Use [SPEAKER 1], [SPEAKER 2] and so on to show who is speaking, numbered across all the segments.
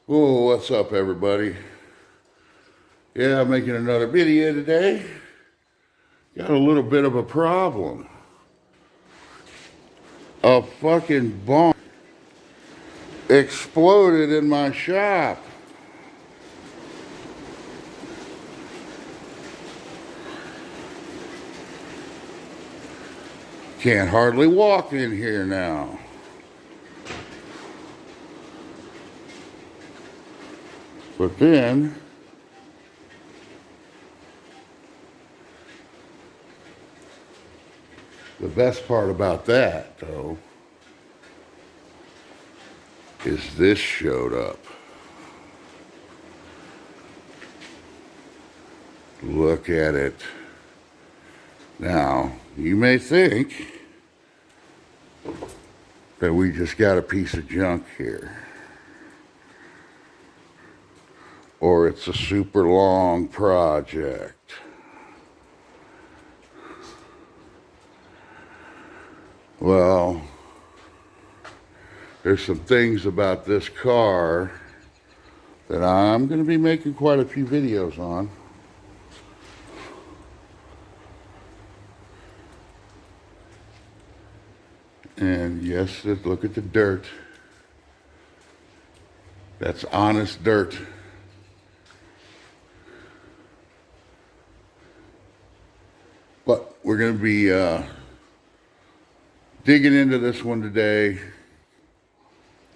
[SPEAKER 1] Oh, what's up, everybody? Yeah, I'm making another video today. Got a little bit of a problem. A fucking bomb exploded in my shop. Can't hardly walk in here now. But then, the best part about that, though, is this showed up. Look at it. Now, you may think that we just got a piece of junk here, or it's a super long project. Well, there's some things about this car that I'm going to be making quite a few videos on. And yes, look at the dirt. That's honest dirt. But we're going to be digging into this one today.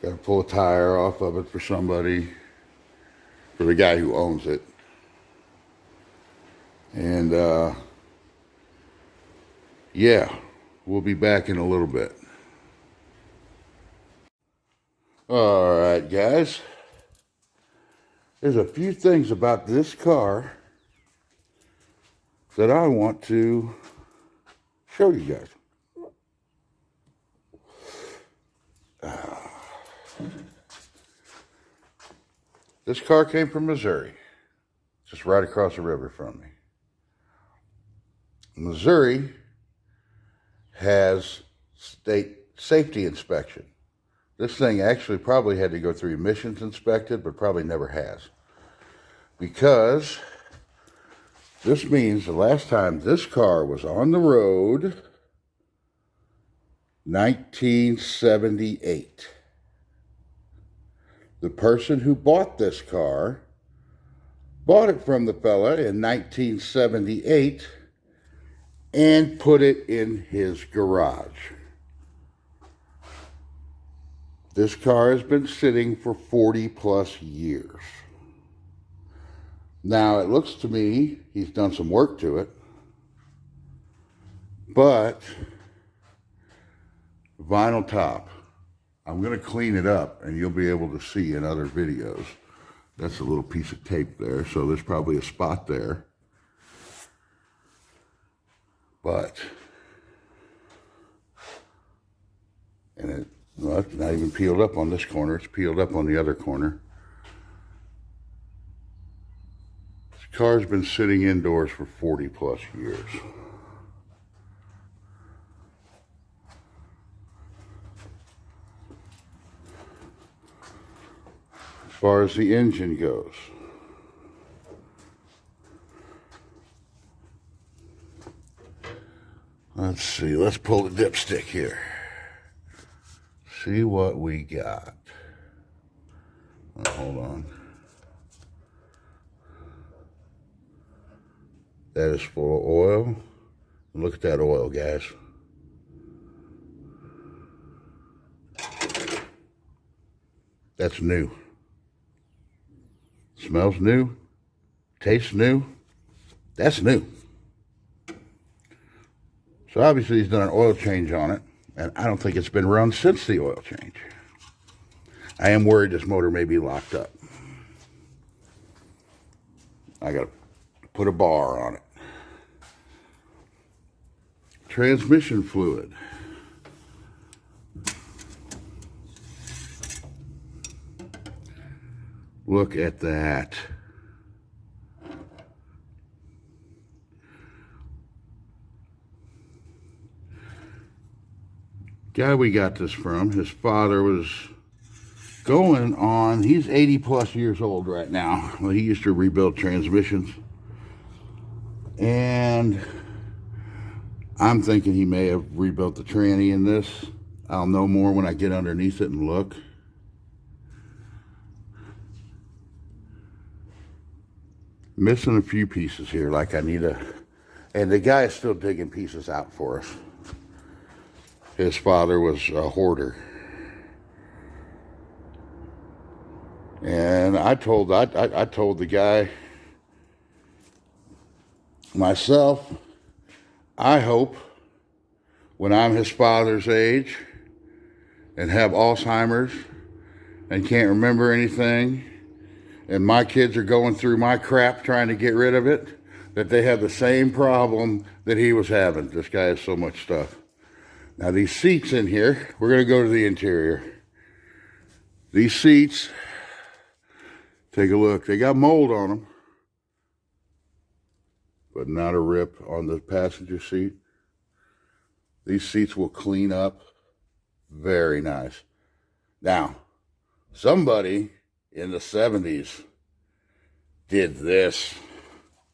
[SPEAKER 1] Got to pull a tire off of it for somebody, for the guy who owns it. And yeah, we'll be back in a little bit. All right, guys. There's a few things about this car that I want to show you guys. This car came from Missouri, just right across the river from me. Missouri has state safety inspection. This thing actually probably had to go through emissions inspected, but probably never has. Because this means the last time this car was on the road, 1978. The person who bought this car bought it from the fella in 1978 and put it in his garage. This car has been sitting for 40 plus years. Now, it looks to me he's done some work to it, but vinyl top. I'm going to clean it up and you'll be able to see in other videos. That's a little piece of tape there, so there's probably a spot there. But, and well, it's not even peeled up on this corner, it's peeled up on the other corner. This car's been sitting indoors for 40 plus years. As far as the engine goes, let's see, let's pull the dipstick here. See what we got. Oh, hold on. That is full of oil. Look at that oil, guys. That's new. Smells new. Tastes new. That's new. So obviously he's done an oil change on it, and I don't think it's been run since the oil change. I am worried this motor may be locked up. I got to put a bar on it. Transmission fluid. Look at that. Guy we got this from, his father was going on, he's 80 plus years old right now. Well, he used to rebuild transmissions. And I'm thinking he may have rebuilt the tranny in this. I'll know more when I get underneath it and look. Missing a few pieces here, like I need a... And the guy is still digging pieces out for us. His father was a hoarder. And I told the guy, myself, I hope when I'm his father's age and have Alzheimer's and can't remember anything, and my kids are going through my crap trying to get rid of it, that they have the same problem that he was having. This guy has so much stuff. Now these seats in here, we're going to go to the interior. These seats, take a look. They got mold on them, but not a rip on the passenger seat. These seats will clean up very nice. Now, somebody in the 70s did this.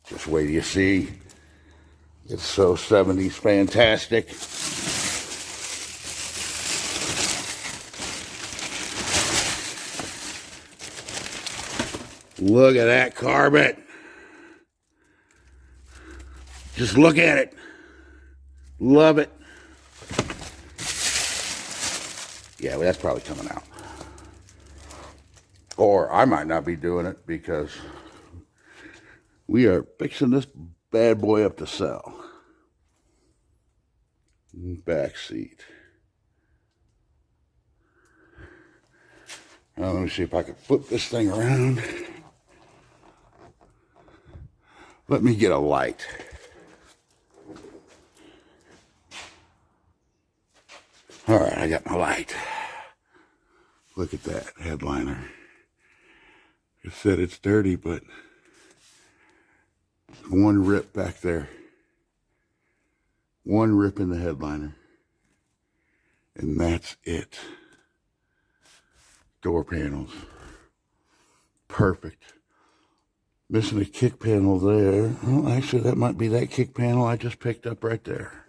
[SPEAKER 1] Just wait till you see. It's so 70s fantastic. Look at that carpet. Just look at it. Love it. Yeah, well, that's probably coming out. Or I might not be doing it because we are fixing this bad boy up to sell. Back seat. Now, let me see if I can flip this thing around. Let me get a light. All right, I got my light. Look at that headliner. It said it's dirty, but one rip back there. One rip in the headliner. And that's it. Door panels. Perfect. Missing a kick panel there. Well, actually, that might be that kick panel I just picked up right there.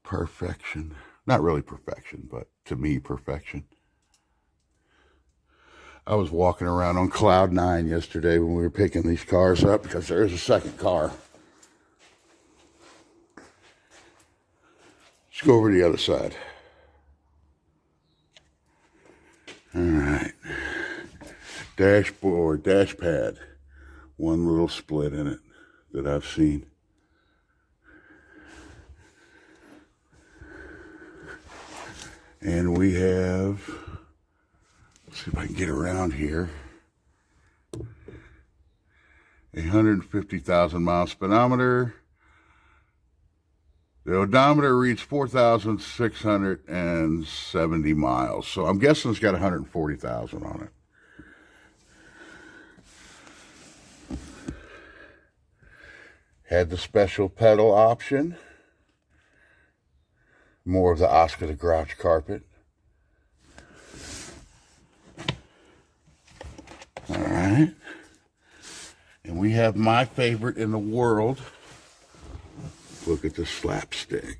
[SPEAKER 1] Perfection. Not really perfection, but to me, perfection. I was walking around on cloud 9 yesterday when we were picking these cars up because there is a second car. Let's go over to the other side. All right. Dashboard, dash pad. One little split in it that I've seen. And we have, let's see if I can get around here, 150,000 mile speedometer. The odometer reads 4,670 miles. So I'm guessing it's got 140,000 on it. Had the special pedal option. More of the Oscar the Grouch carpet. All right. And we have my favorite in the world. Look at the slapstick.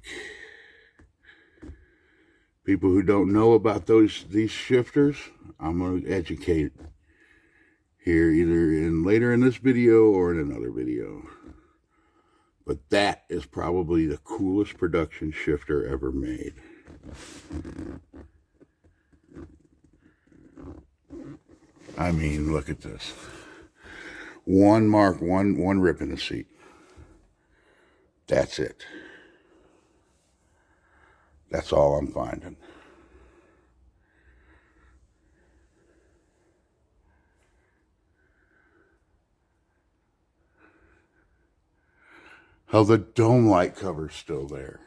[SPEAKER 1] People who don't know about these shifters, I'm going to educate here either later in this video or in another video. But that is probably the coolest production shifter ever made. I mean, look at this. One mark, one rip in the seat. That's it. That's all I'm finding. How the dome light cover's still there.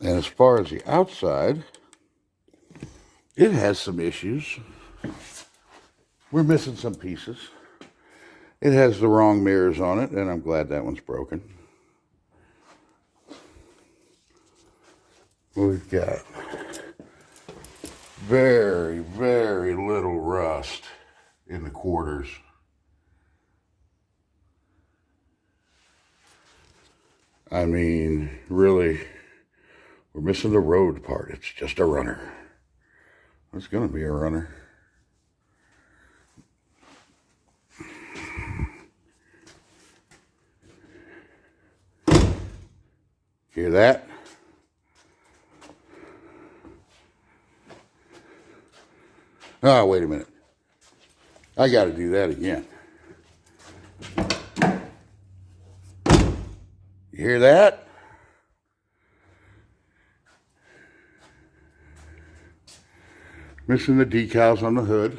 [SPEAKER 1] And as far as the outside, it has some issues. We're missing some pieces. It has the wrong mirrors on it, and I'm glad that one's broken. We've got very, very little rust in the quarters. I mean, really, we're missing the road part. It's just a runner. It's going to be a runner. Hear that? Oh, wait a minute. I got to do that again. You hear that? Missing the decals on the hood.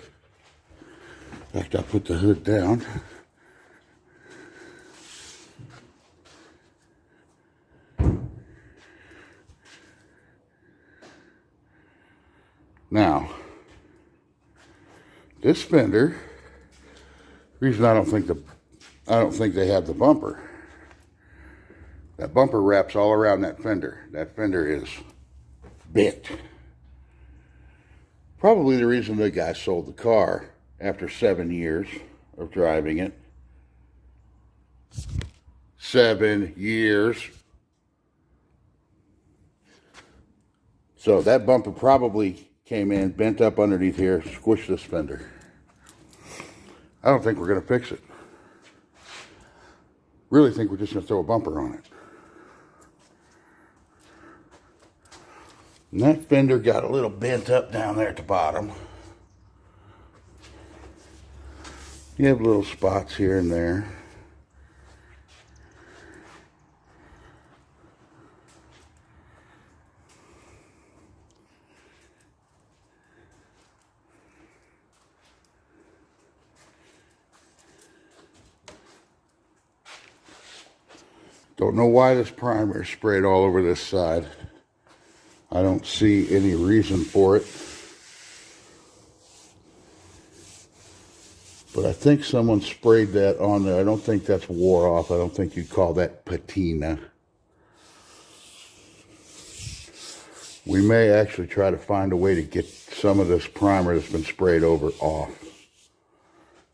[SPEAKER 1] In fact, I'll put the hood down. Now, this fender, reason I don't think they have the bumper. That bumper wraps all around that fender. That fender is bent. Probably the reason the guy sold the car after 7 years of driving it. 7 years. So that bumper probably came in, bent up underneath here, squished this fender. I don't think we're going to fix it. Really think we're just going to throw a bumper on it. And that fender got a little bent up down there at the bottom. You have little spots here and there. Don't know why this primer is sprayed all over this side. I don't see any reason for it. But I think someone sprayed that on there. I don't think that's wore off. I don't think you'd call that patina. We may actually try to find a way to get some of this primer that's been sprayed over off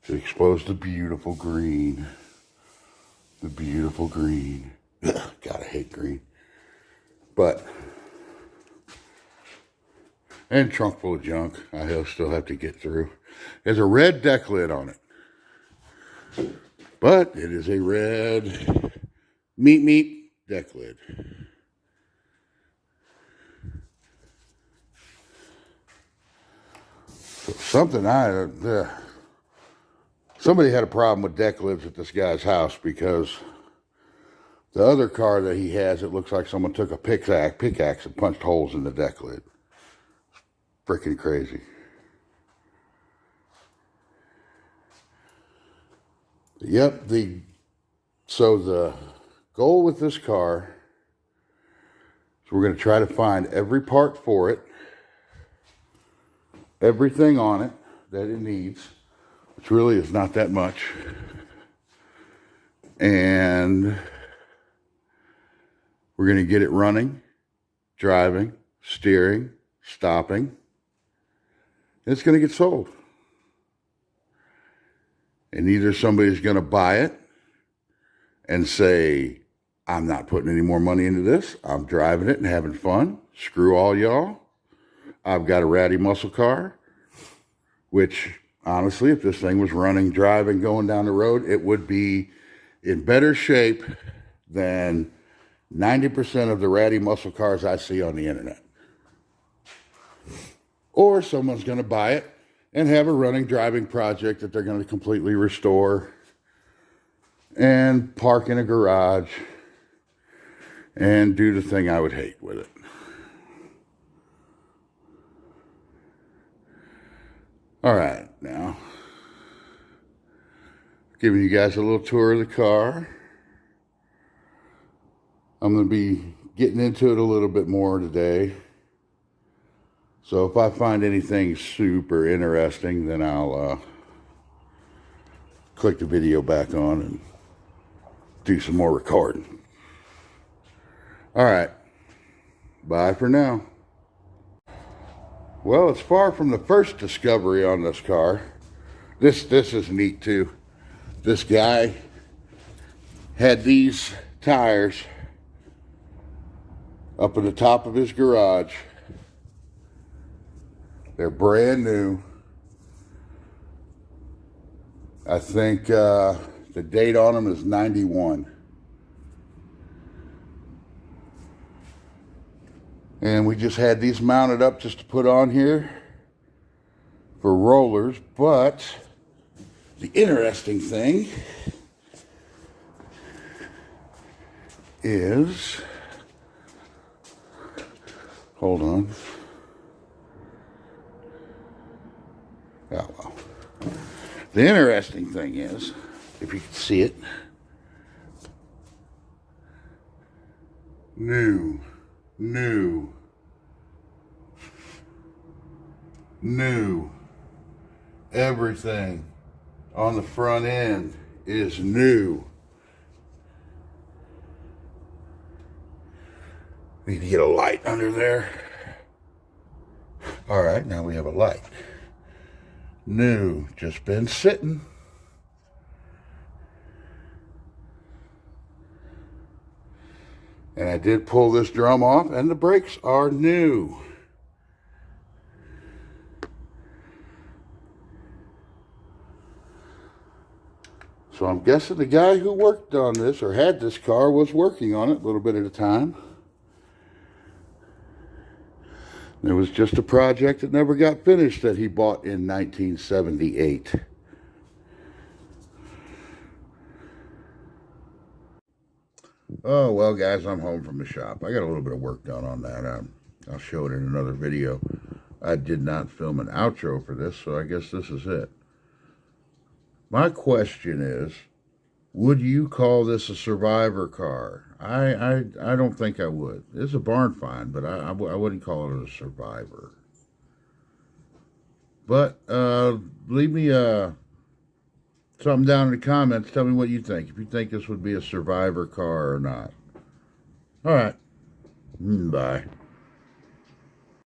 [SPEAKER 1] to expose the beautiful green. The beautiful green. Ugh, God, I hate green. But, and trunk full of junk I still have to get through. There's a red deck lid on it. But it is a red meat deck lid. So something somebody had a problem with deck lids at this guy's house because the other car that he has, it looks like someone took a pickaxe and punched holes in the deck lid. Freaking crazy. Yep, so the goal with this car is we're going to try to find every part for it, everything on it that it needs, which really is not that much, and we're going to get it running, driving, steering, stopping, and it's going to get sold. And either somebody's going to buy it and say, I'm not putting any more money into this. I'm driving it and having fun. Screw all y'all. I've got a ratty muscle car, which honestly, if this thing was running, driving, going down the road, it would be in better shape than 90% of the ratty muscle cars I see on the internet. Or someone's going to buy it and have a running driving project that they're going to completely restore and park in a garage and do the thing I would hate with it. All right, now, giving you guys a little tour of the car. I'm going to be getting into it a little bit more today. So if I find anything super interesting, then I'll click the video back on and do some more recording. All right. Bye for now. Well, it's far from the first discovery on this car. This is neat too. This guy had these tires up in the top of his garage. They're brand new. I think the date on them is 91. And we just had these mounted up just to put on here for rollers. But the interesting thing is, hold on. Oh, well. The interesting thing is, if you can see it, new, everything on the front end is new. Need to get a light under there. All right, now we have a light. New, just been sitting. And I did pull this drum off, and the brakes are new. So I'm guessing the guy who worked on this, or had this car, was working on it a little bit at a time. It was just a project that never got finished that he bought in 1978. Oh, well, guys, I'm home from the shop. I got a little bit of work done on that. I'll show it in another video. I did not film an outro for this, so I guess this is it. My question is, would you call this a survivor car? I don't think I would. It's a barn find, but I wouldn't call it a survivor. But leave me something down in the comments. Tell me what you think. If you think this would be a survivor car or not. All right. Bye.